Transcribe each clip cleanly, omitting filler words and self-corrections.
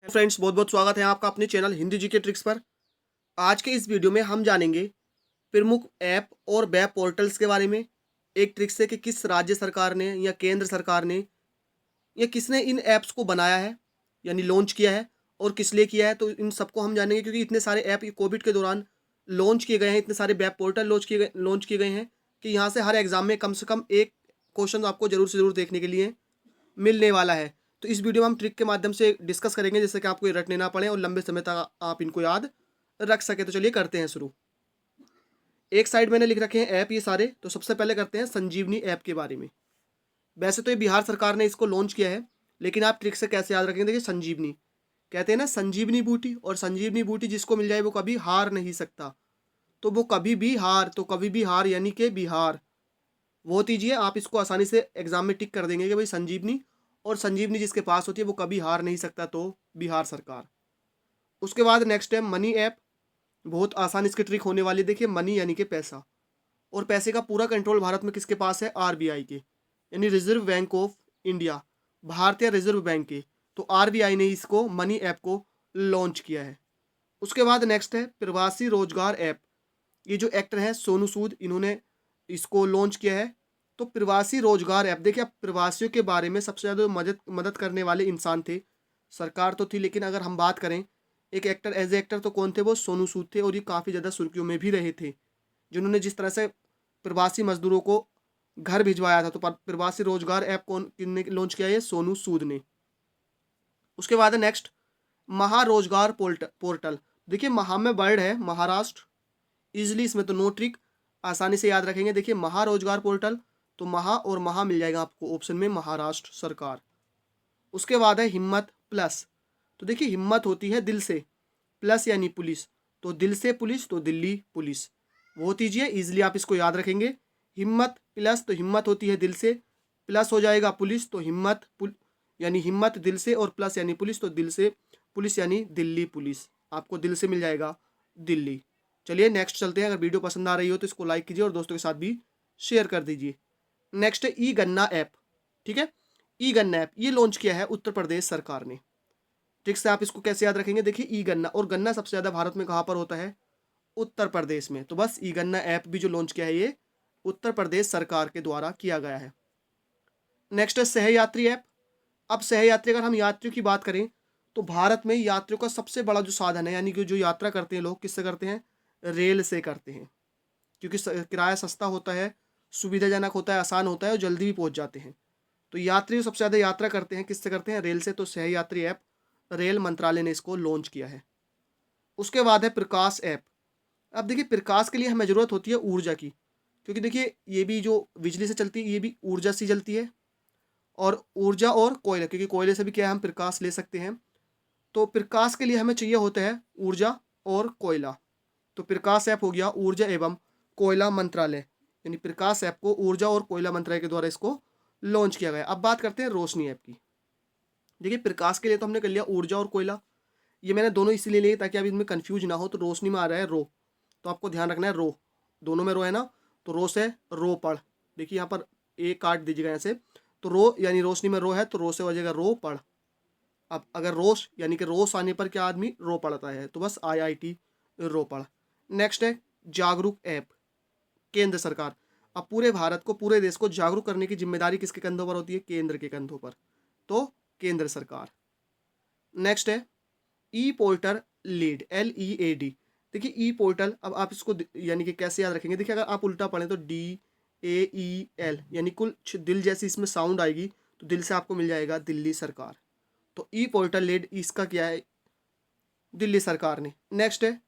Friends, बहुत बहुत स्वागत है आपका अपने चैनल हिंदी जीके ट्रिक्स पर। आज के इस वीडियो में हम जानेंगे प्रमुख ऐप और वेब पोर्टल्स के बारे में। एक ट्रिक से कि किस राज्य सरकार ने या केंद्र सरकार ने या किसने इन ऐप्स को बनाया है, यानी लॉन्च किया है, और किस लिए किया है। तो इन सबको हम जानेंगे क्योंकि इतने सारे ऐप कोविड के दौरान लॉन्च किए गए हैं, इतने सारे वेब पोर्टल लॉन्च किए गए हैं कि यहाँ से हर एग्जाम में कम से कम एक क्वेश्चन आपको जरूर से जरूर देखने के लिए मिलने वाला है। तो इस वीडियो में हम ट्रिक के माध्यम से डिस्कस करेंगे जिससे कि आपको ये रटने ना पड़े और लंबे समय तक आप इनको याद रख सके। तो चलिए करते हैं शुरू। एक साइड मैंने लिख रखे हैं ऐप ये सारे। तो सबसे पहले करते हैं संजीवनी ऐप के बारे में। वैसे तो ये बिहार सरकार ने इसको लॉन्च किया है, लेकिन आप ट्रिक से कैसे याद रखेंगे। देखिए, संजीवनी कहते हैं ना, संजीवनी बूटी, और संजीवनी बूटी जिसको मिल जाए वो कभी हार नहीं सकता। तो वो कभी भी हार, तो कभी भी हार यानी कि बिहार। वो दीजिए, आप इसको आसानी से एग्जाम में टिक कर देंगे कि भाई संजीवनी, और संजीवनी जिसके पास होती है वो कभी हार नहीं सकता, तो बिहार सरकार। उसके बाद नेक्स्ट है मनी ऐप। बहुत आसान इसकी ट्रिक होने वाली है। देखिए, मनी यानी कि पैसा, और पैसे का पूरा कंट्रोल भारत में किसके पास है? आरबीआई के, यानी रिजर्व बैंक ऑफ इंडिया, भारतीय रिजर्व बैंक के। तो आरबीआई ने इसको मनी ऐप को लॉन्च किया है। उसके बाद नेक्स्ट है प्रवासी रोजगार ऐप। ये जो एक्टर हैं सोनू सूद, इन्होंने इसको लॉन्च किया है। तो प्रवासी रोजगार ऐप, देखिए अब प्रवासियों के बारे में सबसे ज़्यादा मदद मदद करने वाले इंसान थे, सरकार तो थी, लेकिन अगर हम बात करें एक एक्टर, एज ए एक्टर, तो कौन थे? वो सोनू सूद थे, और ये काफ़ी ज़्यादा सुर्खियों में भी रहे थे, जिन्होंने जिस तरह से प्रवासी मजदूरों को घर भिजवाया था। तो प्रवासी रोजगार ऐप कौन किसने लॉन्च किया? ये सोनू सूद ने। उसके बाद है नेक्स्ट महारोजगार पोर्टल। देखिए, महा में वर्ड है महाराष्ट्र, इजिली इसमें तो नो ट्रिक, आसानी से याद रखेंगे। देखिए, महारोजगार पोर्टल, तो महा और महा मिल जाएगा आपको ऑप्शन में, महाराष्ट्र सरकार। उसके बाद है हिम्मत प्लस। तो देखिए, हिम्मत होती है दिल से, प्लस यानी पुलिस, तो दिल से पुलिस, तो दिल्ली पुलिस। वो दीजिए, इजिली आप इसको याद रखेंगे। हिम्मत प्लस, तो हिम्मत होती है दिल से, प्लस हो जाएगा पुलिस, तो यानी हिम्मत दिल से, और प्लस यानी पुलिस, तो दिल से पुलिस यानी दिल्ली पुलिस। आपको दिल से मिल जाएगा दिल्ली। चलिए नेक्स्ट चलते हैं। अगर वीडियो पसंद आ रही हो तो इसको लाइक कीजिए और दोस्तों के साथ भी शेयर कर दीजिए। नेक्स्ट है ई गन्ना ऐप। ठीक है, ई गन्ना ऐप ये लॉन्च किया है उत्तर प्रदेश सरकार ने। ठीक से आप इसको कैसे याद रखेंगे? देखिए, ई गन्ना, और गन्ना सबसे ज़्यादा भारत में कहाँ पर होता है? उत्तर प्रदेश में। तो बस ई गन्ना ऐप भी जो लॉन्च किया है ये उत्तर प्रदेश सरकार के द्वारा किया गया है। नेक्स्ट है सहयात्री ऐप। अब सहयात्री, अगर हम यात्रियों की बात करें तो भारत में यात्रियों का सबसे बड़ा जो साधन है, यानी कि जो यात्रा करते हैं लोग, किससे करते हैं? रेल से करते हैं, क्योंकि किराया सस्ता होता है, सुविधाजनक होता है, आसान होता है और जल्दी भी पहुंच जाते हैं। तो यात्री सबसे ज़्यादा यात्रा करते हैं किससे करते हैं? रेल से। तो सहयात्री ऐप रेल मंत्रालय ने इसको लॉन्च किया है। उसके बाद है प्रकाश ऐप। अब देखिए, प्रकाश के लिए हमें ज़रूरत होती है ऊर्जा की, क्योंकि देखिए ये भी जो बिजली से चलती है, ये भी ऊर्जा से जलती है, और ऊर्जा और कोयला, क्योंकि कोयले से भी क्या है, हम प्रकाश ले सकते हैं। तो प्रकाश के लिए हमें चाहिए होता है ऊर्जा और कोयला। तो प्रकाश ऐप हो गया ऊर्जा एवं कोयला मंत्रालय, यानी प्रकाश ऐप को ऊर्जा और कोयला मंत्रालय के द्वारा इसको लॉन्च किया गया। अब बात करते हैं रोशनी ऐप की। देखिए, प्रकाश के लिए तो हमने कर लिया ऊर्जा और कोयला, ये मैंने दोनों इसीलिए लिए ताकि आप इनमें कंफ्यूज ना हो। तो रोशनी में आ रहा है रो, तो आपको ध्यान रखना है रो, दोनों में रो है ना, तो रो से रो पढ़। देखिए यहाँ पर एक काट दीजिएगा ऐसे, तो रो यानी रोशनी में रो है, तो रो से हो जाएगा रो पढ़। अब अगर रोश यानी कि रोश आने पर क्या आदमी रो पढ़ता है, तो बस IIT रो पढ़। नेक्स्ट है जागरूक ऐप, केंद्र सरकार। अब पूरे भारत को, पूरे देश को जागरूक करने की जिम्मेदारी किसके कंधों पर होती है? केंद्र के कंधों पर, तो केंद्र सरकार। नेक्स्ट है ई पोर्टल लीड, LEAD। देखिए ई पोर्टल, अब आप इसको यानी कि कैसे याद रखेंगे? देखिए, अगर आप उल्टा पढ़ें तो DAEL, यानी कुछ दिल जैसी इसमें साउंड आएगी, तो दिल से आपको मिल जाएगा दिल्ली सरकार। तो ई पोर्टल लीड इसका क्या है? दिल्ली सरकार ने। नेक्स्ट है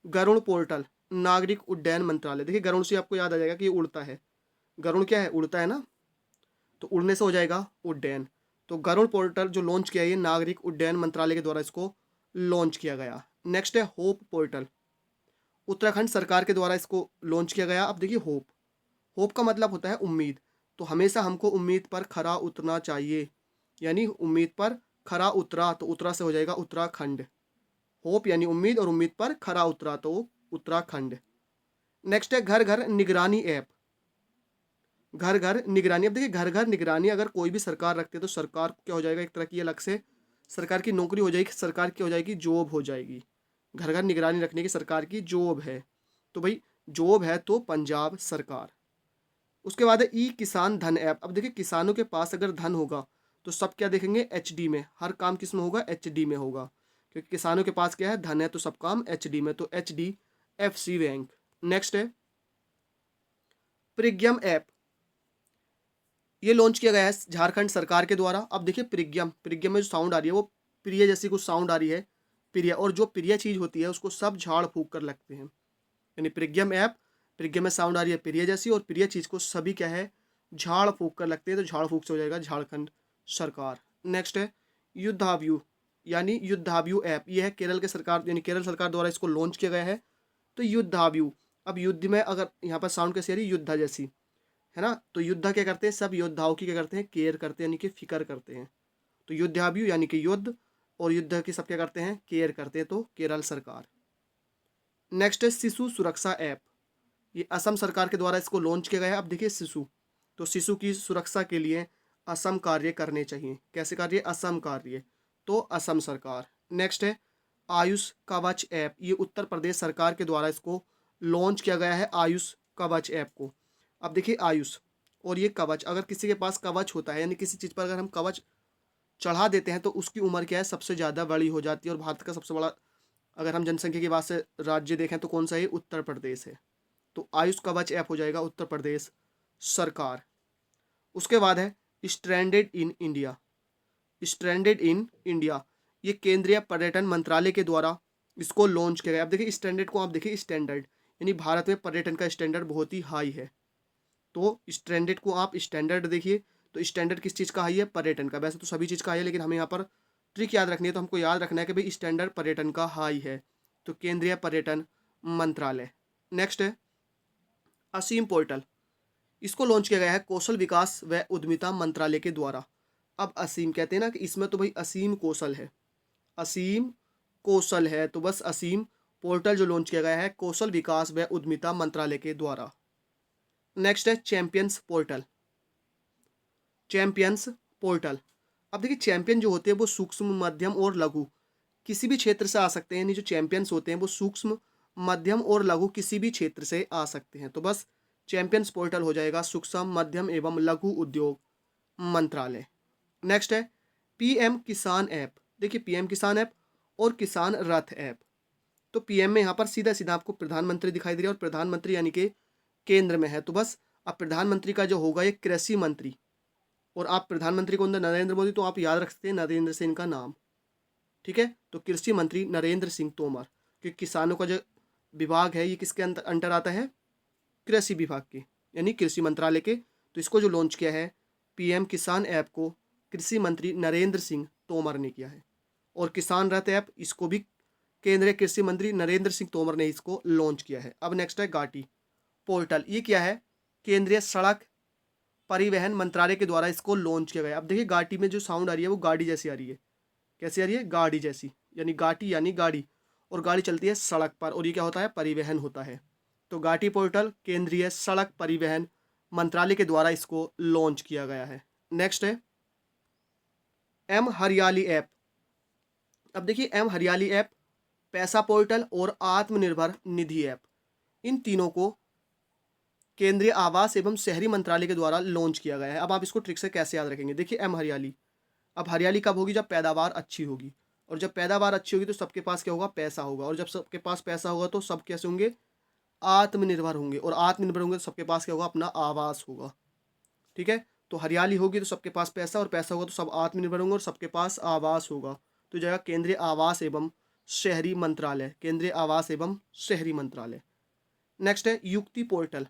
गरुड़ पोर्टल, नागरिक उड्डयन मंत्रालय। देखिए, गरुड़ से आपको याद आ जाएगा कि ये उड़ता है, गरुड़ क्या है? उड़ता है ना, तो उड़ने से हो जाएगा उड्डयन। तो गरुड़ पोर्टल जो लॉन्च किया है, ये नागरिक उड्डयन मंत्रालय के द्वारा इसको लॉन्च किया गया। नेक्स्ट है होप पोर्टल, उत्तराखंड सरकार के द्वारा इसको लॉन्च किया गया। अब देखिए, होप, होप का मतलब होता है उम्मीद, तो हमेशा हमको उम्मीद पर खरा उतरना चाहिए, यानी उम्मीद पर खरा उतरा, तो उतरा से हो जाएगा उत्तराखंड। होप यानी उम्मीद, और उम्मीद पर खरा उतरा, तो उत्तराखंड। नेक्स्ट है घर घर निगरानी ऐप, घर घर निगरानी। अब देखिए, घर घर निगरानी अगर कोई भी सरकार रखती है तो सरकार को क्या हो जाएगा? एक तरह की अलग से सरकार की नौकरी हो जाएगी, सरकार की हो जाएगी जॉब हो जाएगी। घर घर निगरानी रखने की सरकार की जॉब है, तो भाई जॉब है तो पंजाब सरकार। उसके बाद है ई किसान धन ऐप। अब देखिए किसानों के पास अगर धन होगा तो सब क्या देखेंगे, एचडी में। हर काम किस में होगा, एचडी में होगा, क्योंकि किसानों के पास क्या है, धन है, तो सब काम एचडी में, तो एचडीएफसी बैंक। नेक्स्ट है प्रिज्ञम ऐप। ये लॉन्च किया गया है झारखंड सरकार के द्वारा। अब देखिए प्रिज्ञम, प्रिज्ञम में जो साउंड आ रही है वो प्रिय जैसी कुछ साउंड आ रही है, प्रिय, और जो प्रिय चीज़ होती है उसको सब झाड़ फूक कर लगते हैं। यानी प्रिज्ञम ऐप, प्रिज्ञम में साउंड आ रही है प्रिय जैसी, और प्रिय चीज़ को सभी क्या है, झाड़ फूक कर लगते हैं, तो झाड़ फूक से हो जाएगा झारखंड सरकार। नेक्स्ट है युद्धाव्यू, यानी युद्धाव्यू ऐप। ये है केरल के सरकार, यानी केरल सरकार द्वारा इसको लॉन्च किया गया है, तो युद्धाव्यू। अब युद्ध में अगर यहाँ पर साउंड कैसी आ रही है, युद्धा जैसी, है ना, तो युद्ध क्या करते हैं, सब योद्धाओं की क्या करते हैं, केयर करते हैं, यानी कि फिक्र करते हैं। तो युद्धाव्यू यानी कि युद्ध, और युद्ध की सब क्या करते हैं, केयर करते हैं, तो केरल सरकार। नेक्स्ट है शिशु सुरक्षा ऐप। ये असम सरकार के द्वारा इसको लॉन्च किया गया है। अब देखिए शिशु, तो शिशु की सुरक्षा के लिए असम कार्य करने चाहिए। कैसे कार्य, असम कार्य, तो असम सरकार। नेक्स्ट है आयुष कवच ऐप। ये उत्तर प्रदेश सरकार के द्वारा इसको लॉन्च किया गया है, आयुष कवच ऐप को। अब देखिए आयुष और ये कवच, अगर किसी के पास कवच होता है, यानी किसी चीज़ पर अगर हम कवच चढ़ा देते हैं तो उसकी उम्र क्या है, सबसे ज़्यादा बड़ी हो जाती है। और भारत का सबसे बड़ा, अगर हम जनसंख्या की बात से राज्य देखें तो कौन सा है, उत्तर प्रदेश है। तो आयुष कवच ऐप हो जाएगा उत्तर प्रदेश सरकार। उसके बाद है stranded in India. Stranded in India, ये केंद्रीय पर्यटन मंत्रालय के द्वारा इसको लॉन्च किया गया। अब देखिए स्टैंडर्ड को आप देखिए, स्टैंडर्ड यानी भारत में पर्यटन का स्टैंडर्ड बहुत ही हाई है, तो स्टैंडर्ड को आप स्टैंडर्ड देखिए, तो स्टैंडर्ड किस चीज़ का हाई है, पर्यटन का। वैसे तो सभी चीज़ का हाई है, लेकिन हमें यहाँ पर ट्रिक याद रखनी है, तो हमको याद रखना है कि भाई स्टैंडर्ड पर्यटन का हाई है, तो केंद्रीय पर्यटन मंत्रालय। नेक्स्ट है असीम पोर्टल। इसको लॉन्च किया गया है कौशल विकास व उद्यमिता मंत्रालय के द्वारा। अब असीम कहते हैं ना, कि इसमें तो भाई असीम कौशल है, असीम कौशल है, तो बस असीम पोर्टल जो लॉन्च किया गया है कौशल विकास व उद्यमिता मंत्रालय के द्वारा। नेक्स्ट है चैंपियंस पोर्टल। चैंपियंस पोर्टल, अब देखिए चैंपियन जो होते हैं वो सूक्ष्म मध्यम और लघु किसी भी क्षेत्र से आ सकते हैं, यानी जो चैंपियंस होते हैं वो सूक्ष्म मध्यम और लघु किसी भी क्षेत्र से आ सकते हैं, तो बस चैंपियंस पोर्टल हो जाएगा सूक्ष्म मध्यम एवं लघु उद्योग मंत्रालय। नेक्स्ट है पीएम किसान ऐप। देखिए पीएम किसान ऐप और किसान रथ ऐप, तो पीएम में यहाँ पर सीधा सीधा आपको प्रधानमंत्री दिखाई दे रहा है, और प्रधानमंत्री यानी कि केंद्र में है, तो बस अब प्रधानमंत्री का जो होगा ये कृषि मंत्री, और आप प्रधानमंत्री को अंदर नरेंद्र मोदी, तो आप याद रख सकते हैं नरेंद्र से इनका नाम, ठीक है। तो कृषि मंत्री नरेंद्र सिंह तोमर, कि किसानों का जो विभाग है ये किसके अंटर आता है, कृषि विभाग के, यानी कृषि मंत्रालय के। तो इसको जो लॉन्च किया है पीएम किसान ऐप को कृषि मंत्री नरेंद्र सिंह तोमर ने किया है, और किसान रथ ऐप इसको भी केंद्रीय कृषि मंत्री नरेंद्र सिंह तोमर ने इसको लॉन्च किया है। अब नेक्स्ट है घाटी पोर्टल। ये क्या है, केंद्रीय सड़क परिवहन मंत्रालय के द्वारा इसको लॉन्च किया गया। अब देखिए घाटी में जो साउंड आ रही है वो गाड़ी जैसी आ रही है। कैसी आ रही है, गाड़ी जैसी, यानी घाटी यानी गाड़ी, और गाड़ी चलती है सड़क पर, और ये क्या होता है, परिवहन होता है। तो घाटी पोर्टल केंद्रीय सड़क परिवहन मंत्रालय के द्वारा इसको लॉन्च किया गया है। नेक्स्ट है एम हरियाली ऐप। अब देखिए एम हरियाली ऐप, पैसा पोर्टल और आत्मनिर्भर निधि ऐप, इन तीनों को केंद्रीय आवास एवं शहरी मंत्रालय के द्वारा लॉन्च किया गया है। अब आप इसको ट्रिक से कैसे याद रखेंगे, देखिए एम हरियाली, अब हरियाली कब होगी, जब पैदावार अच्छी होगी, और जब पैदावार अच्छी होगी तो सबके पास क्या होगा, पैसा होगा, और जब सबके पास पैसा होगा तो सब कैसे होंगे, आत्मनिर्भर होंगे, और आत्मनिर्भर होंगे तो सबके पास क्या होगा, अपना आवास होगा, ठीक है। तो हरियाली होगी तो सबके पास पैसा, और पैसा होगा तो सब आत्मनिर्भर होंगे और सबके पास आवास होगा, तो जाएगा केंद्रीय आवास एवं शहरी मंत्रालय, केंद्रीय आवास एवं शहरी मंत्रालय। नेक्स्ट है युक्ति पोर्टल।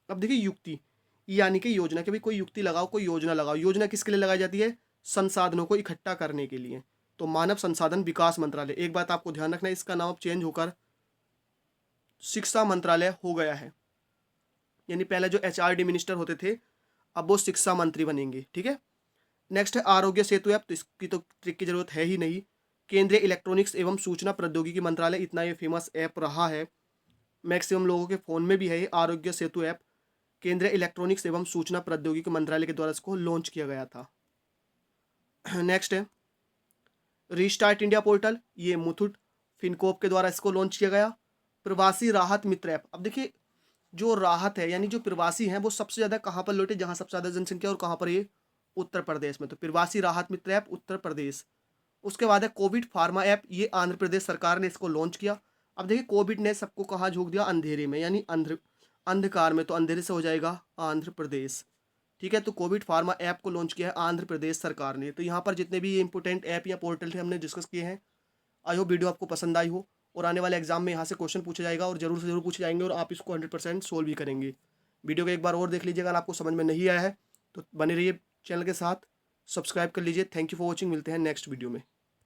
अब देखिए युक्ति यानी कि योजना, कि भाई कोई युक्ति लगाओ, कोई योजना लगाओ। योजना किसके लिए लगाई जाती है, संसाधनों को इकट्ठा करने के लिए, तो मानव संसाधन विकास मंत्रालय। एक बात आपको ध्यान रखना है, इसका नाम अब चेंज होकर शिक्षा मंत्रालय हो गया है, यानी पहले जो एचआरडी मिनिस्टर होते थे अब वो शिक्षा मंत्री बनेंगे, ठीक है। नेक्स्ट है आरोग्य सेतु ऐप, तो इसकी तो ट्रिक की जरूरत है ही नहीं। केंद्रीय इलेक्ट्रॉनिक्स एवं सूचना प्रौद्योगिकी मंत्रालय, इतना ये फेमस ऐप रहा है, मैक्सिमम लोगों के फ़ोन में भी है ये आरोग्य सेतु ऐप। केंद्रीय इलेक्ट्रॉनिक्स एवं सूचना प्रौद्योगिकी मंत्रालय के द्वारा इसको लॉन्च किया गया था। नेक्स्ट है रीस्टार्ट इंडिया पोर्टल, ये मुथूट फिनकोप के द्वारा इसको लॉन्च किया गया। प्रवासी राहत मित्र ऐप, अब देखिए जो राहत है यानी जो प्रवासी हैं वो सबसे ज़्यादा कहाँ पर लौटे, जहाँ सबसे ज़्यादा जनसंख्या और कहाँ पर, ये उत्तर प्रदेश में। तो प्रवासी राहत मित्र ऐप उत्तर प्रदेश। उसके बाद है कोविड फार्मा ऐप, ये आंध्र प्रदेश सरकार ने इसको लॉन्च किया। अब देखिए कोविड ने सबको कहाँ झोंक दिया, अंधेरे में, यानी अंधकार में, तो अंधेरे से हो जाएगा आंध्र प्रदेश। ठीक है, तो कोविड फार्मा ऐप को लॉन्च किया है आंध्र प्रदेश सरकार ने। तो यहाँ पर जितने भी ये इंपॉर्टेंट ऐप या पोर्टल थे हमने डिस्कस किए हैं। आई होप वीडियो आपको पसंद आई हो, और आने वाले एग्जाम में यहाँ से क्वेश्चन पूछा जाएगा और जरूर से जरूर पूछे जाएंगे, और आप इसको 100% सोल्व भी करेंगे। वीडियो को एक बार और देख लीजिएगा, अगर आपको समझ में नहीं आया है तो बने रहिए चैनल के साथ, सब्सक्राइब कर लीजिए। थैंक यू फॉर वॉचिंग, मिलते हैं नेक्स्ट वीडियो में।